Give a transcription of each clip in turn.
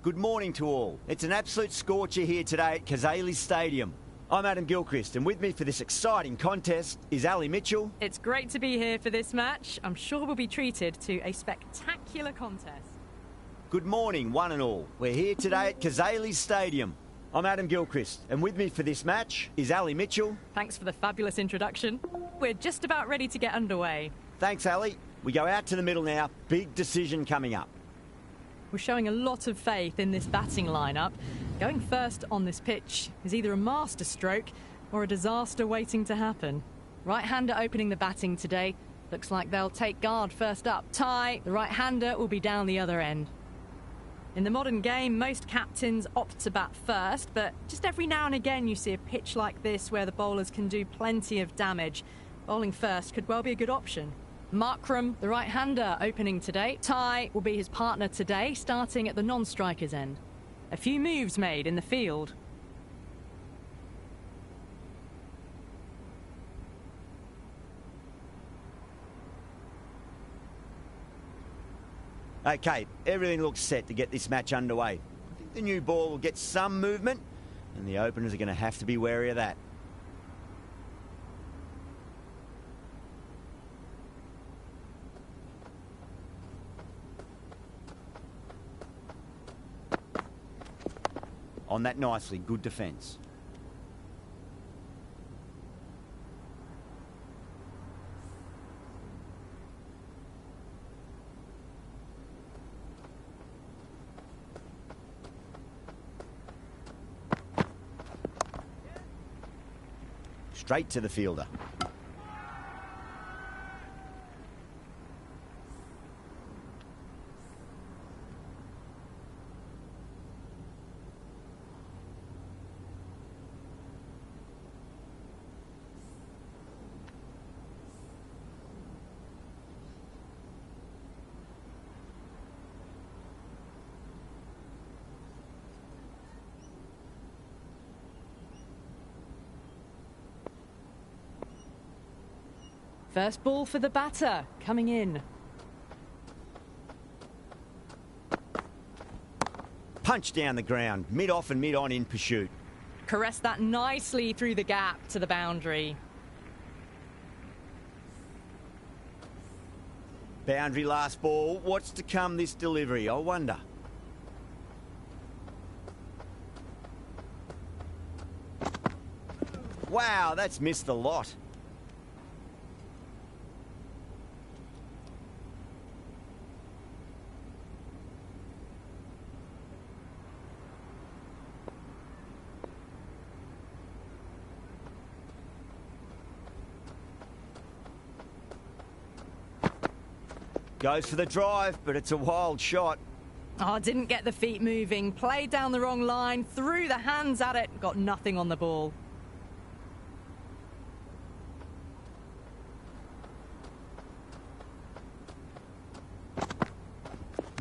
Good morning to all. It's an absolute scorcher here today at Cricket26 Stadium. I'm Adam Gilchrist, and with me for this exciting contest is Ali Mitchell. It's great to be here for this match. I'm sure we'll be treated to a spectacular contest. Good morning, one and all. We're here today at Cricket26 Stadium. I'm Adam Gilchrist, and with me for this match is Ali Mitchell. Thanks for the fabulous introduction. We're just about ready to get underway. Thanks, Ali. We go out to the middle now. Big decision coming up. We're showing a lot of faith in this batting lineup. Going first on this pitch is either a masterstroke or a disaster waiting to happen. Right-hander opening the batting today. Looks like they'll take guard first up. Tie, the right-hander will be down the other end. In the modern game, most captains opt to bat first, but just every now and again you see a pitch like this where the bowlers can do plenty of damage. Bowling first could well be a good option. Markram, the right-hander, opening today. Ty will be his partner today, starting at the non-striker's end. A few moves made in the field. Okay, everything looks set to get this match underway. I think the new ball will get some movement, and the openers are going to have to be wary of that. On that nicely, good defence. Straight to the fielder. First ball for the batter, coming in. Punch down the ground, mid-off and mid-on in pursuit. Caress that nicely through the gap to the boundary. Boundary last ball. What's to come this delivery, I wonder? Wow, that's missed the lot. Goes for the drive, but it's a wild shot. Oh, didn't get the feet moving. Played down the wrong line, threw the hands at it, got nothing on the ball.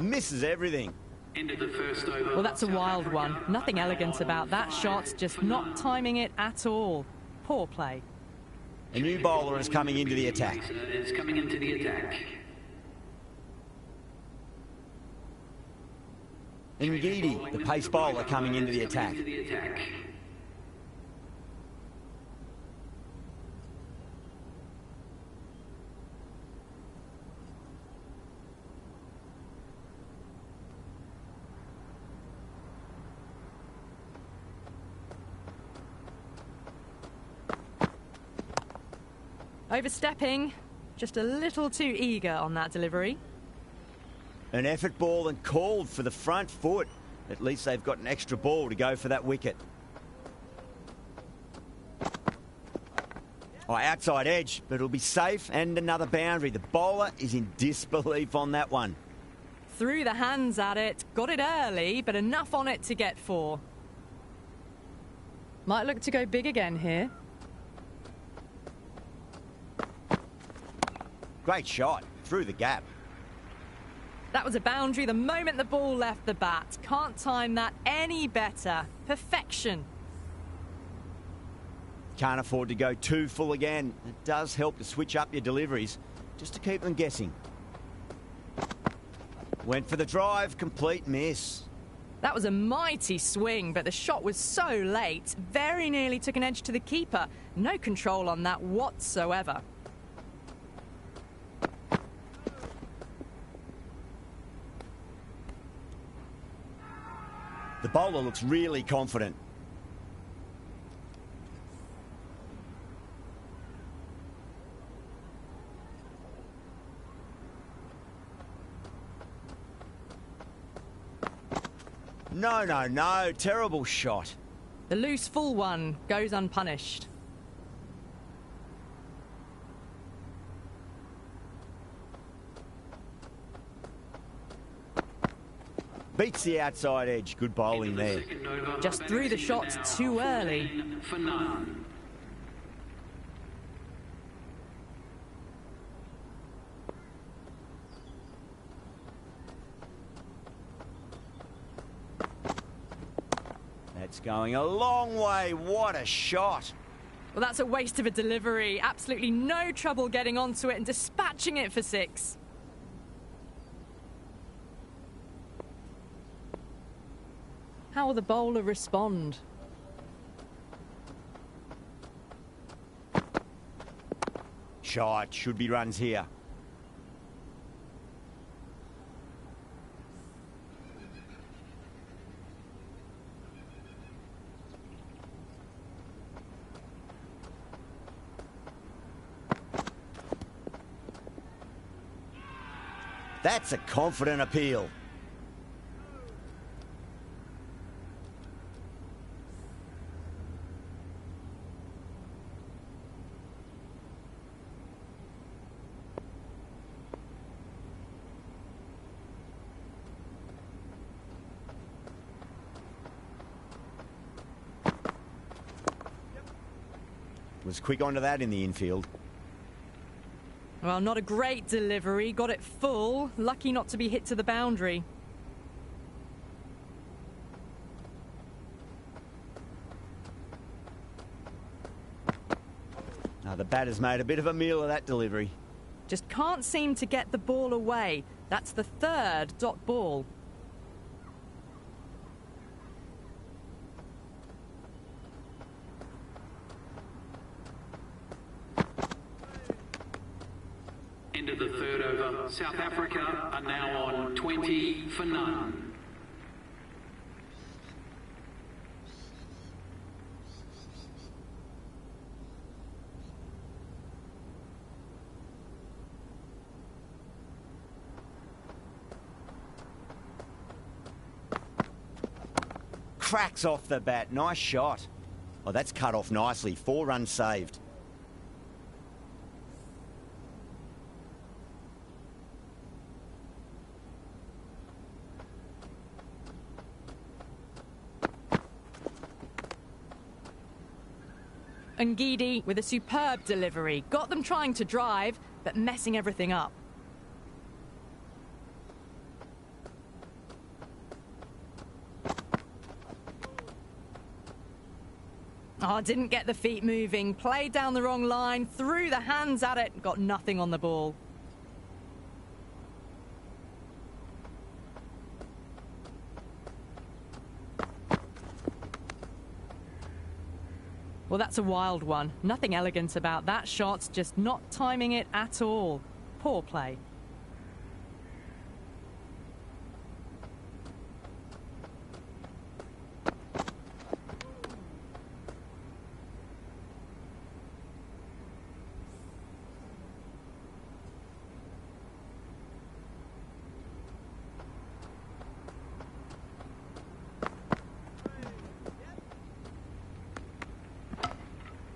Misses everything. End of the first over. Well, that's a wild one. Nothing elegant about that shot, just not timing it at all. Poor play. A new bowler is coming into the attack. It's coming into the attack. Ngidi, the pace bowler, coming into the attack. Overstepping, just a little too eager on that delivery. An effort ball and called for the front foot. At least they've got an extra ball to go for that wicket. Oh, outside edge, but it'll be safe and another boundary. The bowler is in disbelief on that one. Threw the hands at it, got it early, but enough on it to get 4. Might look to go big again here. Great shot, through the gap. That was a boundary the moment the ball left the bat. Can't time that any better. Perfection. Can't afford to go too full again. It does help to switch up your deliveries, just to keep them guessing. Went for the drive, complete miss. That was a mighty swing, but the shot was so late, very nearly took an edge to the keeper. No control on that whatsoever. The bowler looks really confident. No, no, no. Terrible shot. The loose full one goes unpunished. Beats the outside edge. Good bowling there. Just threw the shot too early. For none. That's going a long way. What a shot. Well, that's a waste of a delivery. Absolutely no trouble getting onto it and dispatching it for 6. How will the bowler respond? Shot. Should be runs here. That's a confident appeal. Was quick onto that in the infield. Well, not a great delivery. Got it full. Lucky not to be hit to the boundary. Now the batter's made a bit of a meal of that delivery. Just can't seem to get the ball away. That's the 3rd dot ball. End of the 3rd over. South Africa are now on 20 for none. Cracks off the bat. Nice shot. Oh, that's cut off nicely. 4 runs saved. Ngidi with a superb delivery. Got them trying to drive, but messing everything up. Oh, didn't get the feet moving. Played down the wrong line, threw the hands at it, got nothing on the ball. Well, that's a wild one. Nothing elegant about that shot, just not timing it at all. Poor play.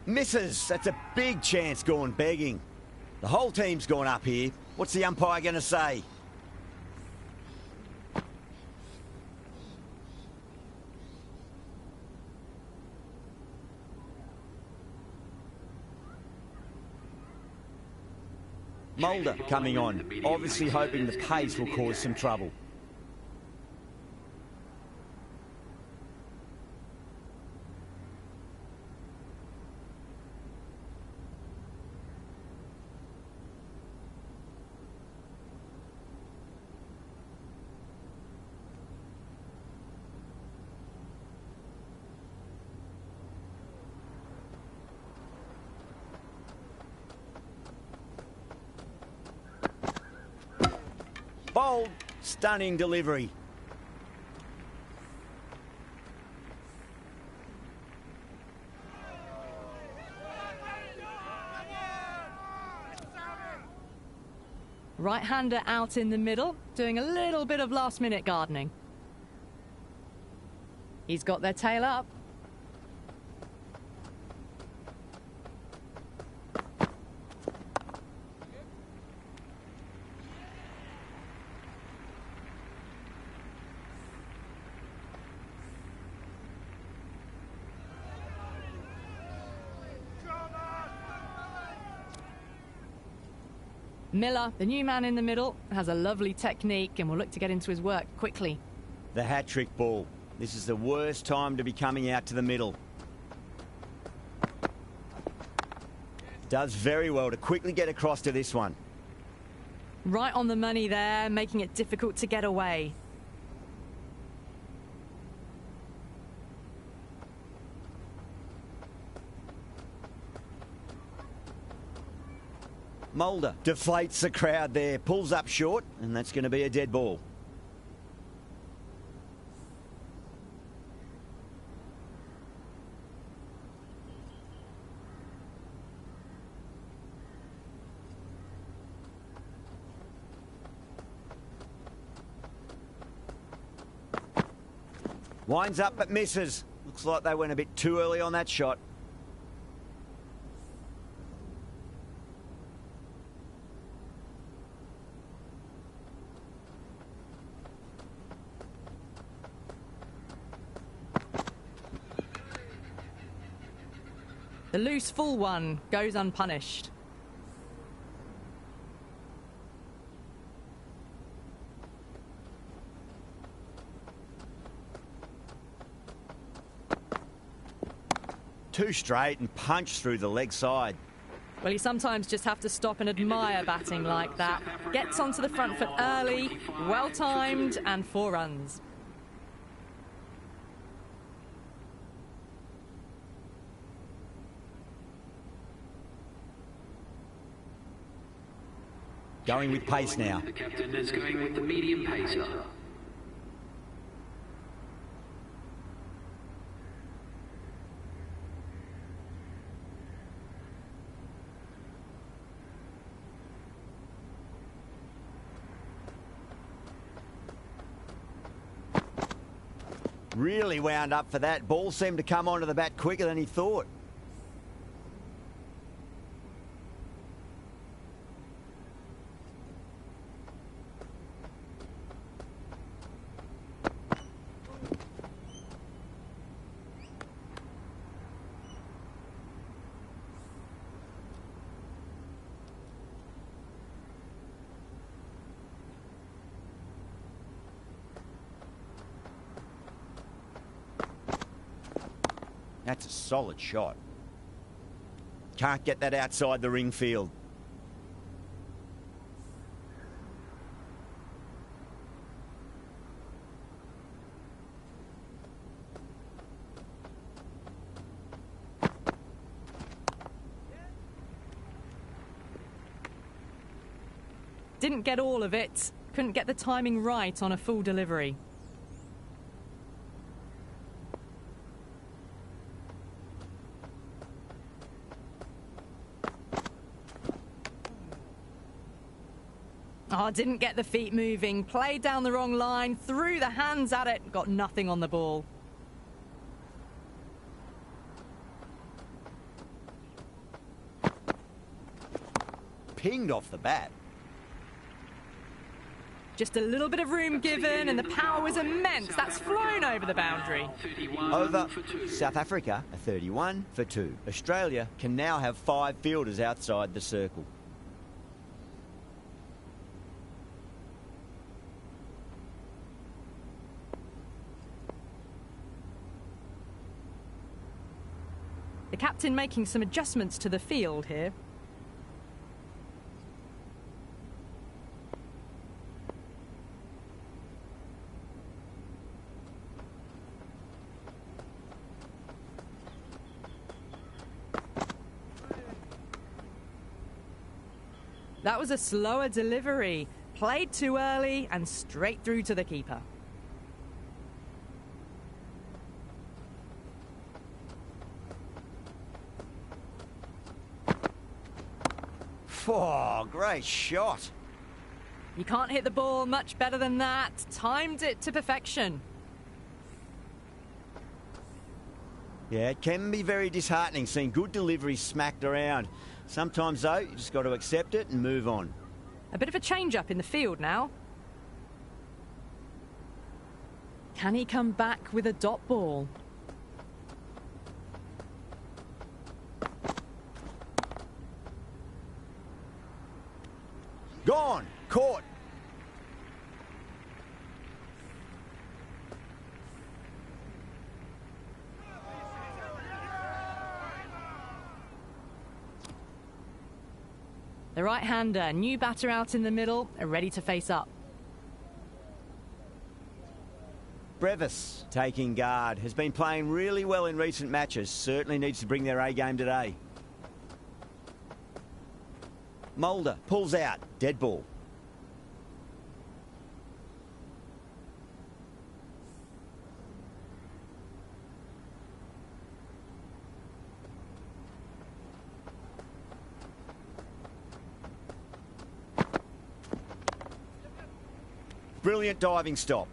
Misses. That's a big chance gone begging. The whole team's gone up here. What's the umpire going to say? Mulder coming on, obviously hoping the pace will cause some trouble. Bold, stunning delivery. Right-hander out in the middle, doing a little bit of last-minute gardening. He's got their tail up. Miller, the new man in the middle, has a lovely technique and will look to get into his work quickly. The hat-trick ball. This is the worst time to be coming out to the middle. Does very well to quickly get across to this one. Right on the money there, making it difficult to get away. Mulder deflates the crowd there, pulls up short, and that's going to be a dead ball. Winds up but misses. Looks like they went a bit too early on that shot. The loose full one goes unpunished. Too straight and punched through the leg side. Well, you sometimes just have to stop and admire batting like that. Gets onto the front foot early, well-timed, and 4 runs. Going with pace now. The captain is going with the medium pacer. Really wound up for that. Ball seemed to come onto the bat quicker than he thought. That's a solid shot. Can't get that outside the ring field. Didn't get all of it. Couldn't get the timing right on a full delivery. Oh, didn't get the feet moving. Played down the wrong line. Threw the hands at it. Got nothing on the ball. Pinged off the bat. Just a little bit of room given, and the power was immense. That's flown over the boundary. Over. South Africa, a 31 for 2. Australia can now have 5 fielders outside the circle. The captain making some adjustments to the field here. That was a slower delivery. Played too early and straight through to the keeper. Oh, great shot. You can't hit the ball much better than that. Timed it to perfection. Yeah, it can be very disheartening seeing good deliveries smacked around. Sometimes, though, you just got to accept it and move on. A bit of a change-up in the field now. Can he come back with a dot ball? Gone. Caught. The right-hander, new batter out in the middle, are ready to face up. Brevis taking guard. Has been playing really well in recent matches. Certainly needs to bring their A game today. Mulder pulls out. Dead ball. Brilliant diving stop.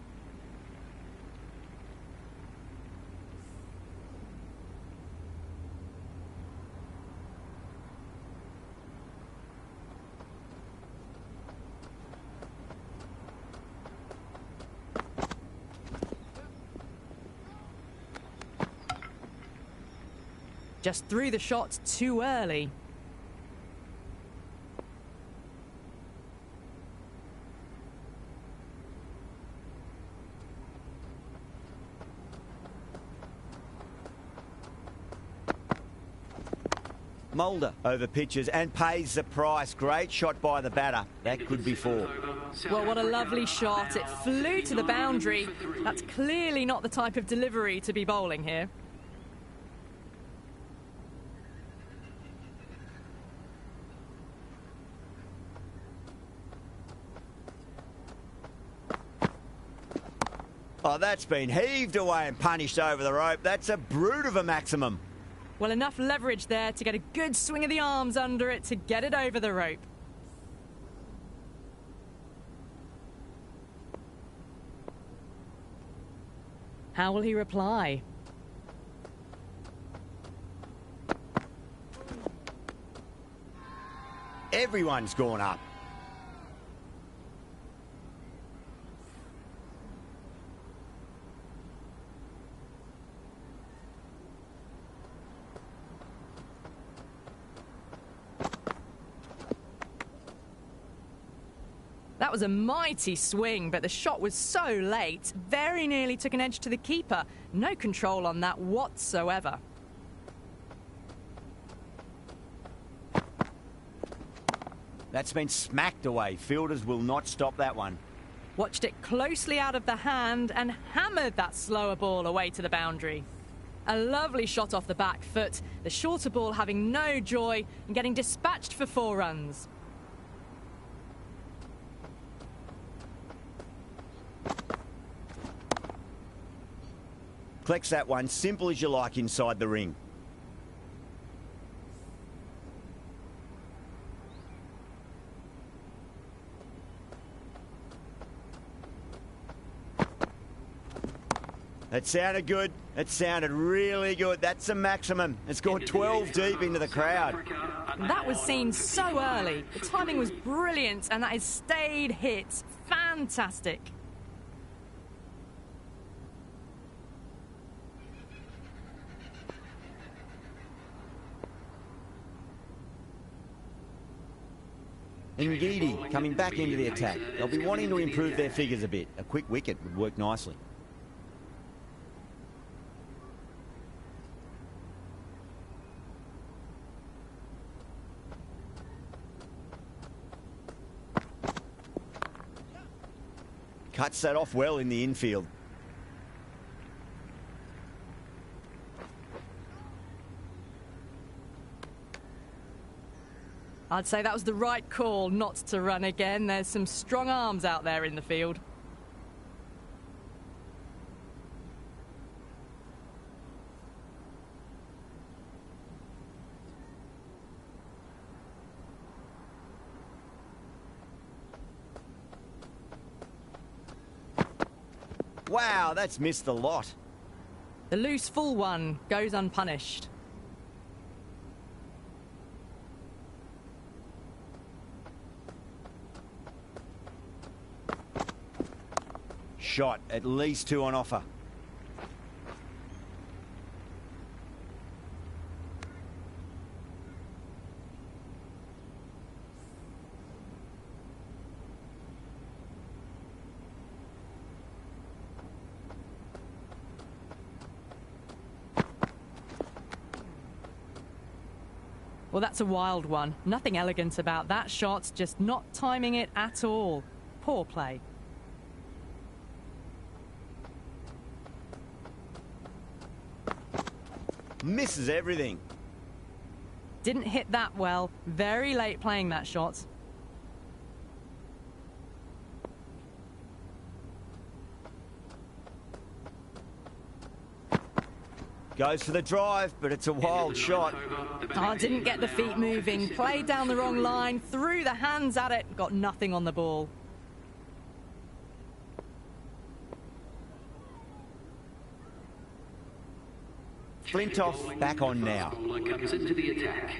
Just threw the shot too early. Mulder over pitches and pays the price. Great shot by the batter. That could be four. Well, what a lovely shot. It flew to the boundary. That's clearly not the type of delivery to be bowling here. Oh, that's been heaved away and punished over the rope. That's a brute of a maximum. Well, enough leverage there to get a good swing of the arms under it to get it over the rope. How will he reply? Everyone's gone up. That was a mighty swing, but the shot was so late, very nearly took an edge to the keeper. No control on that whatsoever. That's been smacked away. Fielders will not stop that one. Watched it closely out of the hand and hammered that slower ball away to the boundary. A lovely shot off the back foot, the shorter ball having no joy and getting dispatched for 4 runs. Collects that one, simple as you like inside the ring. That sounded good. It sounded really good. That's a maximum. It's gone 12 deep into the crowd. That was seen so early. The timing was brilliant and that has stayed hit. Fantastic. Ngidi coming back into the attack. They'll be wanting to improve their figures a bit. A quick wicket would work nicely. Cuts that off well in the infield. I'd say that was the right call not to run again. There's some strong arms out there in the field. Wow, that's missed a lot. The loose full one goes unpunished. Shot, at least 2 on offer. Well, that's a wild one. Nothing elegant about that shot, just not timing it at all. Poor play. Misses everything. Didn't hit that well. Very late playing that shot. Goes for the drive, but it's a wild shot. Oh, didn't get the feet moving. Played down the wrong line. Threw the hands at it. Got nothing on the ball. Flintoff back on now. Comes into the attack.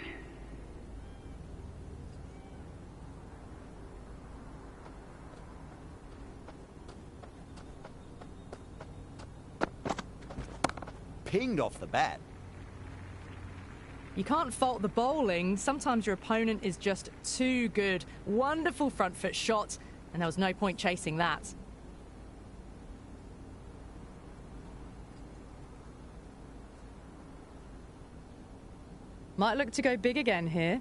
Pinged off the bat. You can't fault the bowling. Sometimes your opponent is just too good. Wonderful front foot shot, and there was no point chasing that. Might look to go big again here.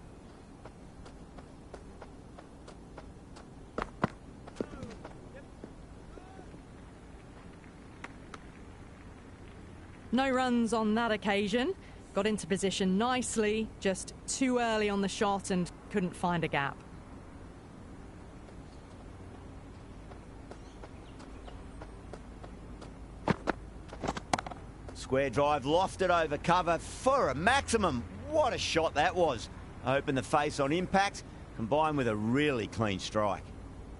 No runs on that occasion. Got into position nicely, just too early on the shot and couldn't find a gap. Square drive lofted over cover for a maximum. What a shot that was. Opened the face on impact, combined with a really clean strike.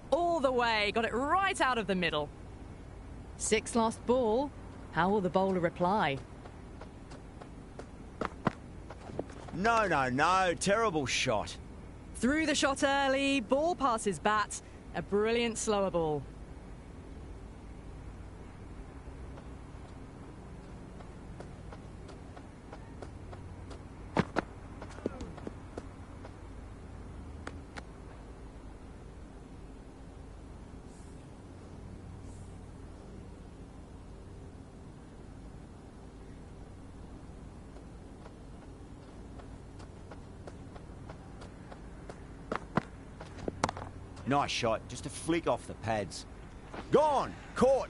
All the way, got it right out of the middle. 6 last ball. How will the bowler reply? No, no, no. Terrible shot. Threw the shot early, ball past his bat. A brilliant slower ball. Nice shot, just a flick off the pads. Gone, caught.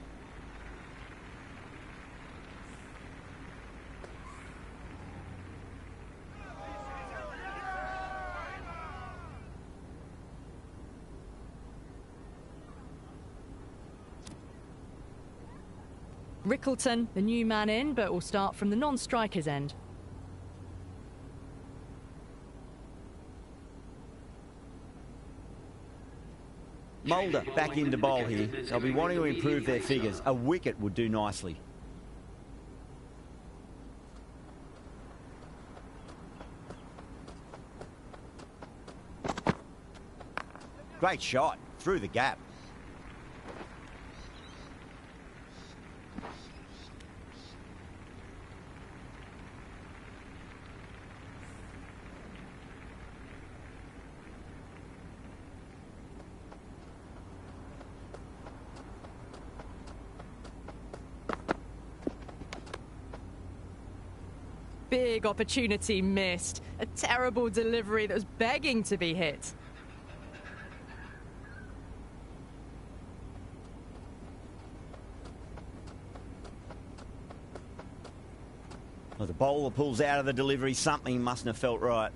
Rickleton, the new man in, but will start from the non-striker's end. Mulder back into bowl here. They'll be wanting to improve their figures. A wicket would do nicely. Great shot, through the gap. Big opportunity missed. A terrible delivery that was begging to be hit. Well, the bowler pulls out of the delivery. Something mustn't have felt right.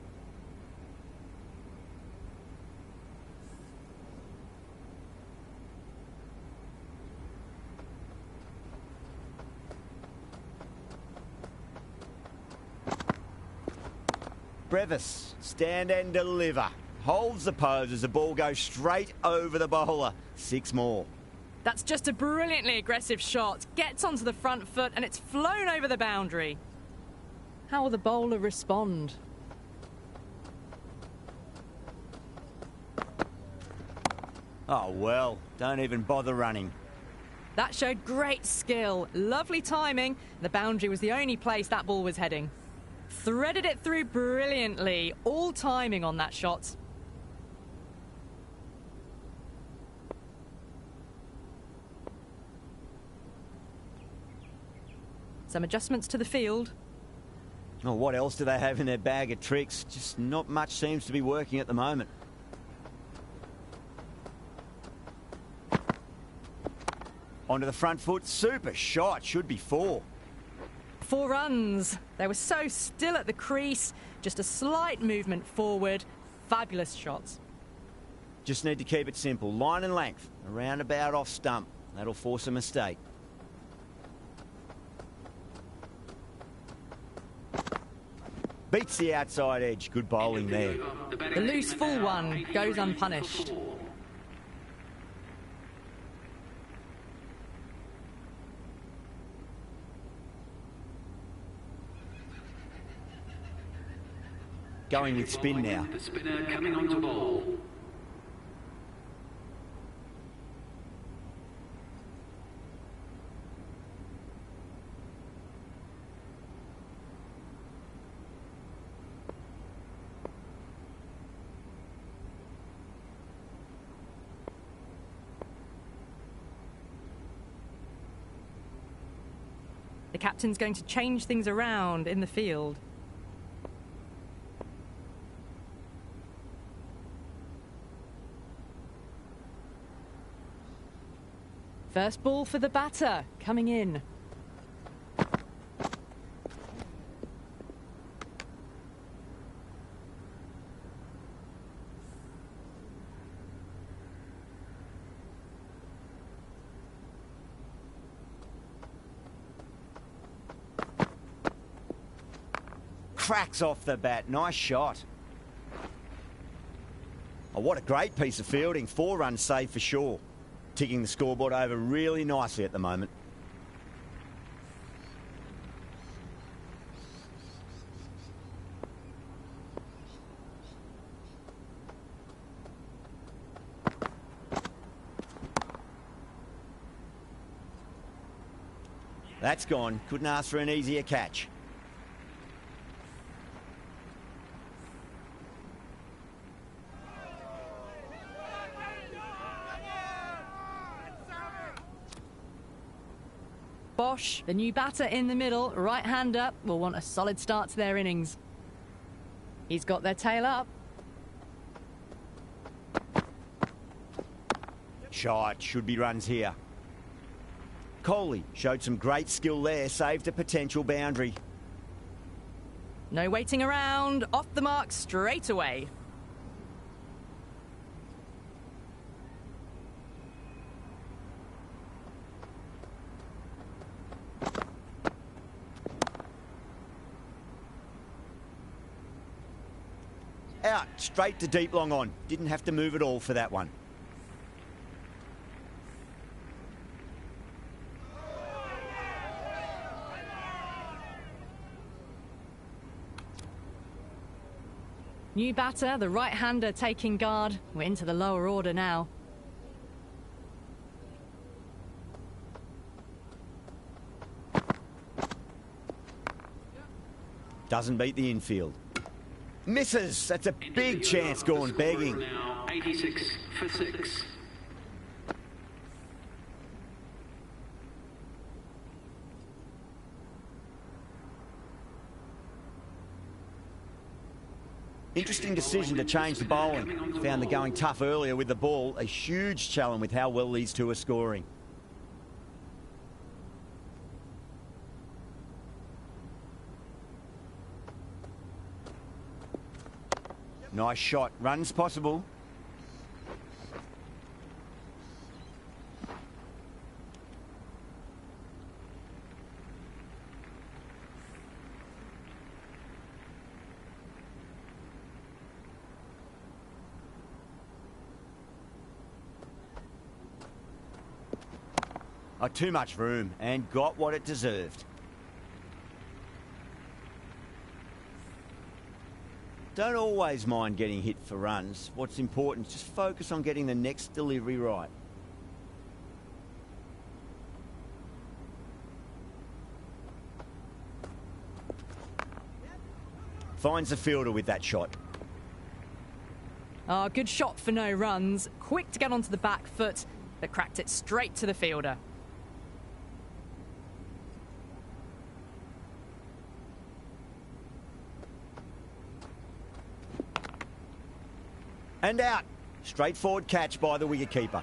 Brevis, stand and deliver. Holds the pose as the ball goes straight over the bowler. 6 more. That's just a brilliantly aggressive shot. Gets onto the front foot and it's flown over the boundary. How will the bowler respond? Oh, well, don't even bother running. That showed great skill. Lovely timing. The boundary was the only place that ball was heading. Threaded it through brilliantly. All timing on that shot. Some adjustments to the field. Oh, what else do they have in their bag of tricks? Just not much seems to be working at the moment. Onto the front foot. Super shot. Should be 4. 4 runs. They were so still at the crease. Just a slight movement forward. Fabulous shots. Just need to keep it simple. Line and length. Around about off stump. That'll force a mistake. Beats the outside edge. Good bowling there. The loose full one goes unpunished. Going with spin now. The spinner coming on to bowl. The captain's going to change things around in the field. First ball for the batter, coming in. Cracks off the bat. Nice shot. Oh, what a great piece of fielding. 4 runs saved for sure. Ticking the scoreboard over really nicely at the moment. That's gone. Couldn't ask for an easier catch. Bosch, the new batter in the middle, right-hander, will want a solid start to their innings. He's got their tail up. Shot. Should be runs here. Coley showed some great skill there, saved a potential boundary. No waiting around, off the mark straight away. Out, straight to deep long on. Didn't have to move at all for that one. New batter, the right-hander taking guard. We're into the lower order now. Doesn't beat the infield. Misses. That's a big chance gone begging. Now 86 for 6. Interesting decision to change the bowling. Found the going tough earlier with the ball. A huge challenge with how well these two are scoring. Nice shot. Runs possible. Oh, too much room and got what it deserved. Don't always mind getting hit for runs. What's important is just focus on getting the next delivery right. Finds the fielder with that shot. Oh, good shot for no runs. Quick to get onto the back foot, but cracked it straight to the fielder. And out. Straightforward catch by the wicketkeeper.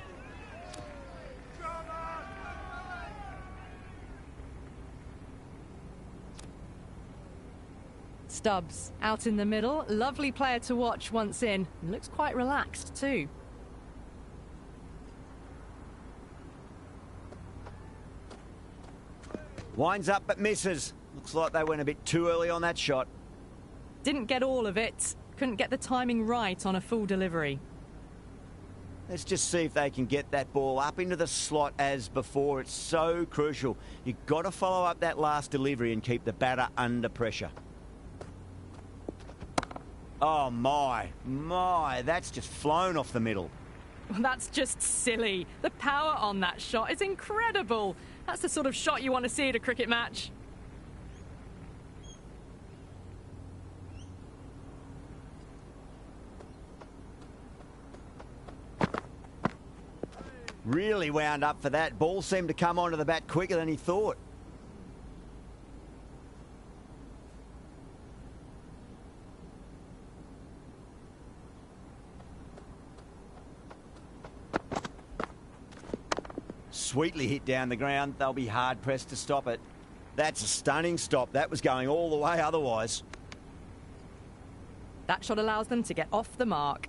Stubbs out in the middle. Lovely player to watch once in. Looks quite relaxed too. Winds up but misses. Looks like they went a bit too early on that shot. Didn't get all of it. Couldn't get the timing right on a full delivery. Let's just see if they can get that ball up into the slot as before. It's so crucial. You've got to follow up that last delivery and keep the batter under pressure. Oh, my. That's just flown off the middle. Well, that's just silly. The power on that shot is incredible. That's the sort of shot you want to see at a cricket match. Really wound up for that. Ball seemed to come onto the bat quicker than he thought. Sweetly hit down the ground. They'll be hard-pressed to stop it. That's a stunning stop. That was going all the way otherwise. That shot allows them to get off the mark.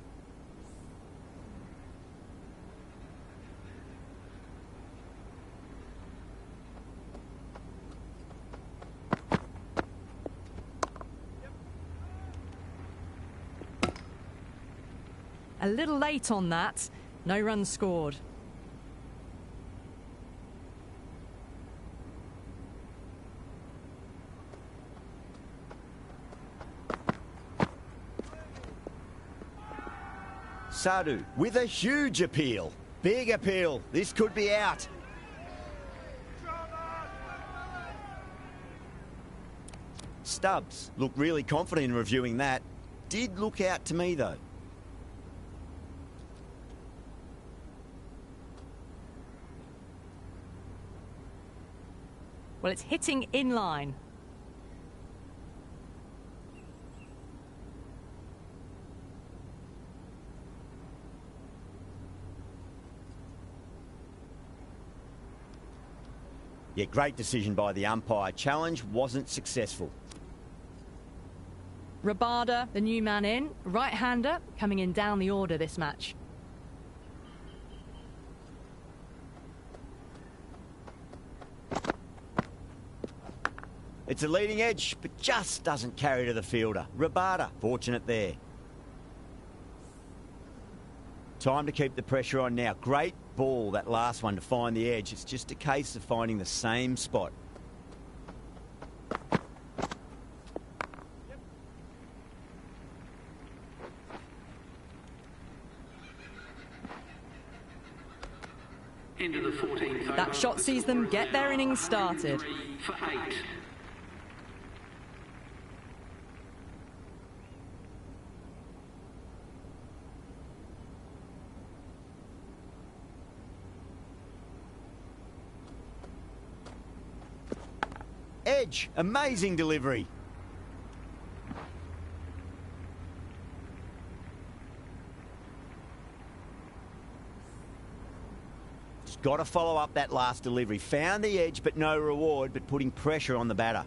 A little late on that. No runs scored. Sadhu with a huge appeal. Big appeal. This could be out. Stubbs looked really confident in reviewing that. Did look out to me though. Well, it's hitting in line. Yeah, great decision by the umpire. Challenge wasn't successful. Rabada, the new man in, right-hander, coming in down the order this match. It's a leading edge, but just doesn't carry to the fielder. Rabada, fortunate there. Time to keep the pressure on now. Great ball, that last one, to find the edge. It's just a case of finding the same spot. Into the 14th over. That shot sees them get their innings started. 3 for 8. Edge, amazing delivery. Just got to follow up that last delivery. Found the edge, but no reward, but putting pressure on the batter.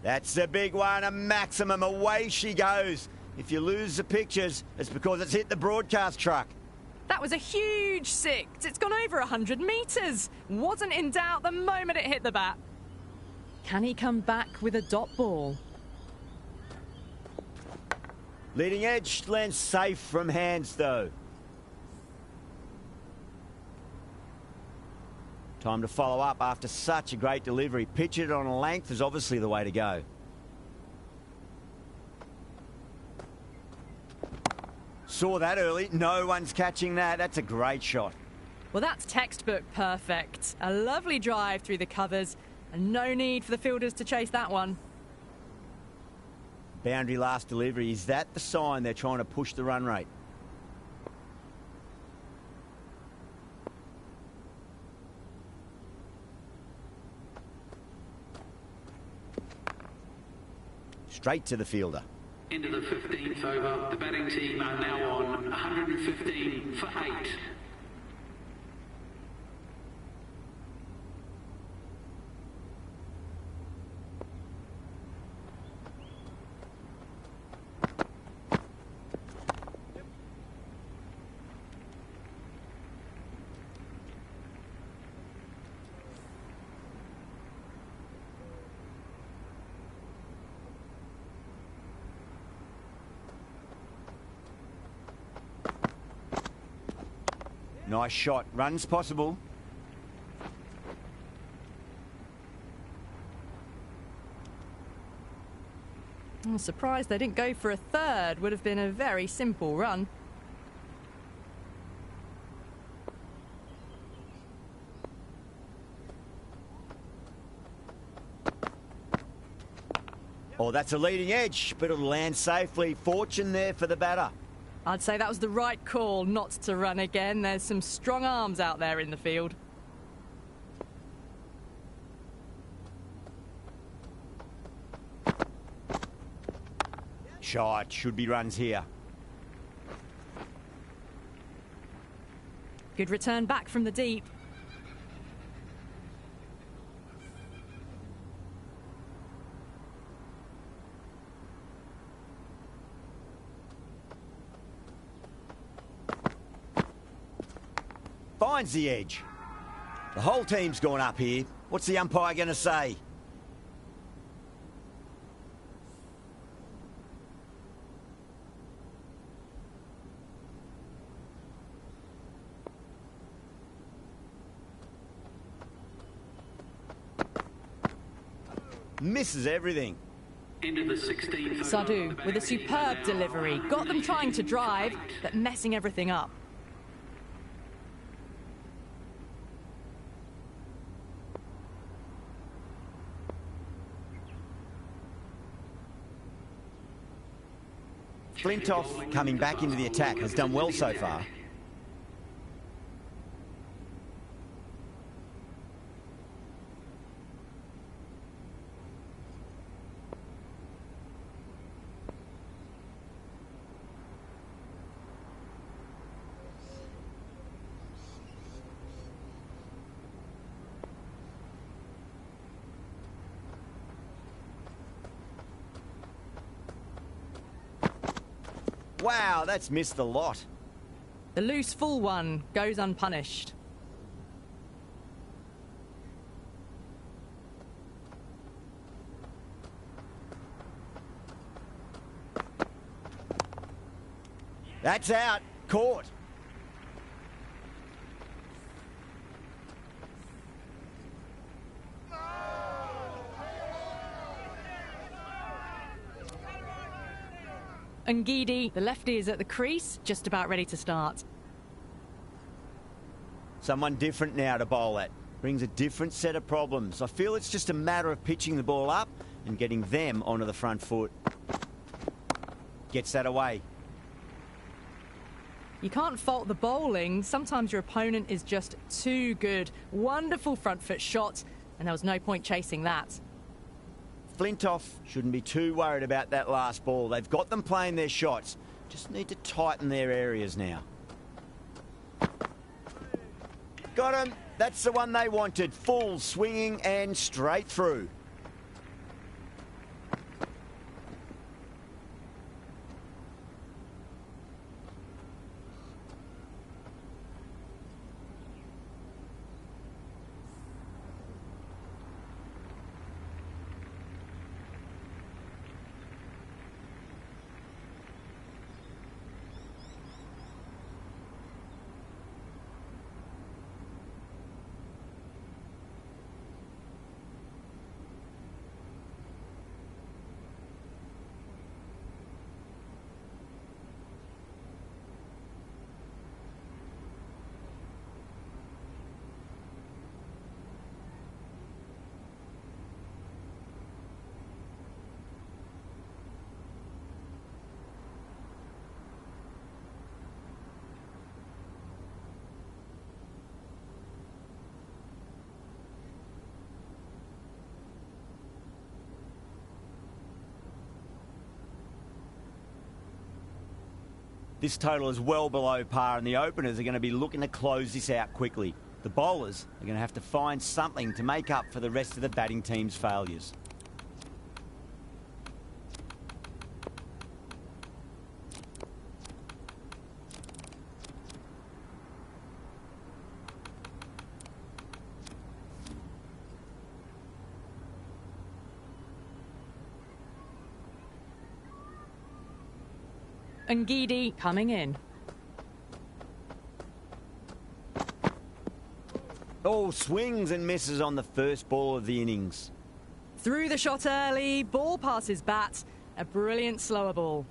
That's a big one, a maximum. Away she goes. If you lose the pictures, it's because it's hit the broadcast truck. That was a huge six. It's gone over 100 metres. Wasn't in doubt the moment it hit the bat. Can he come back with a dot ball? Leading edge lands safe from hands, though. Time to follow up after such a great delivery. Pitch it on a length is obviously the way to go. Saw that early. No one's catching that. That's a great shot. Well, that's textbook perfect. A lovely drive through the covers and no need for the fielders to chase that one. Boundary last delivery. Is that the sign they're trying to push the run rate? Straight to the fielder. Into the 15th over. The batting team are now on 115 for 8. Nice shot. Runs possible. I'm surprised they didn't go for a third. Would have been a very simple run. Oh, that's a leading edge, but it'll land safely. Fortune there for the batter. I'd say that was the right call not to run again. There's some strong arms out there in the field. Shot. Should be runs here. Good return back from the deep. Finds the edge. The whole team's gone up here. What's the umpire going to say? Misses everything. Into the 16th. Sadhu with a superb delivery. Got them trying to drive, but messing everything up. Flintoff coming back into the attack has done well so far. Wow, that's missed the lot. The loose full one goes unpunished. That's out. Caught. Ngidi, the lefty, is at the crease, just about ready to start. Someone different now to bowl at. Brings a different set of problems. I feel it's just a matter of pitching the ball up and getting them onto the front foot. Gets that away. You can't fault the bowling. Sometimes your opponent is just too good. Wonderful front foot shot, and there was no point chasing that. Flintoff shouldn't be too worried about that last ball. They've got them playing their shots. Just need to tighten their areas now. Got him. That's the one they wanted. Full swinging and straight through. This total is well below par, and the openers are going to be looking to close this out quickly. The bowlers are going to have to find something to make up for the rest of the batting team's failures. Ngidi coming in. Oh, swings and misses on the first ball of the innings. Through the shot early, ball passes bat, a brilliant slower ball.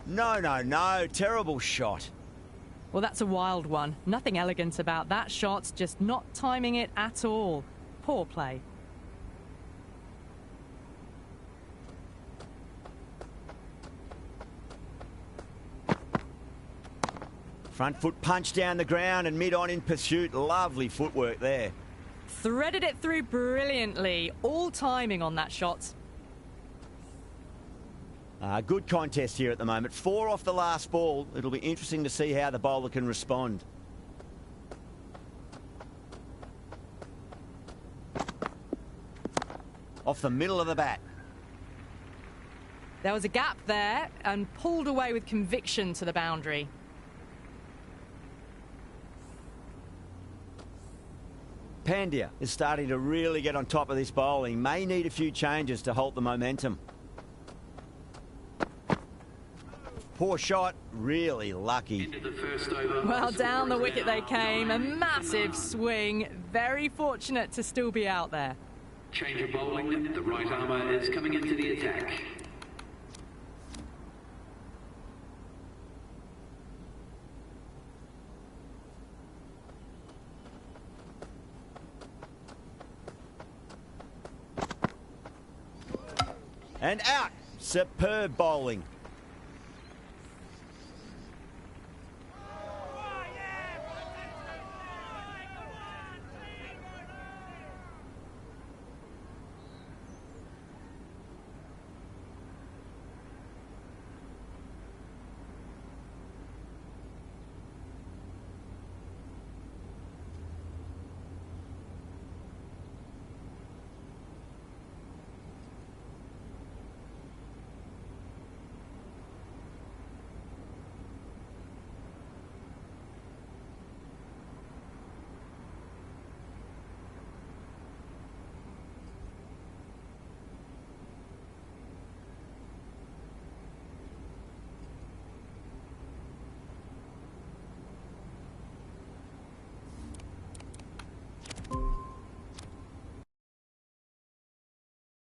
No. Terrible shot. Well, that's a wild one. Nothing elegant about that shot, just not timing it at all. Poor play. Front foot punch down the ground and mid-on in pursuit. Lovely footwork there. Threaded it through brilliantly. All timing on that shot. Good contest here at the moment. 4 off the last ball. It'll be interesting to see how the bowler can respond. Off the middle of the bat. There was a gap there and pulled away with conviction to the boundary. Pandya is starting to really get on top of this bowling. May need a few changes to halt the momentum. Poor shot, really lucky. Into the first over. Well, down the wicket they came. A massive swing. Very fortunate to still be out there. Change of bowling. The right armour is coming into the attack. And out. Superb bowling.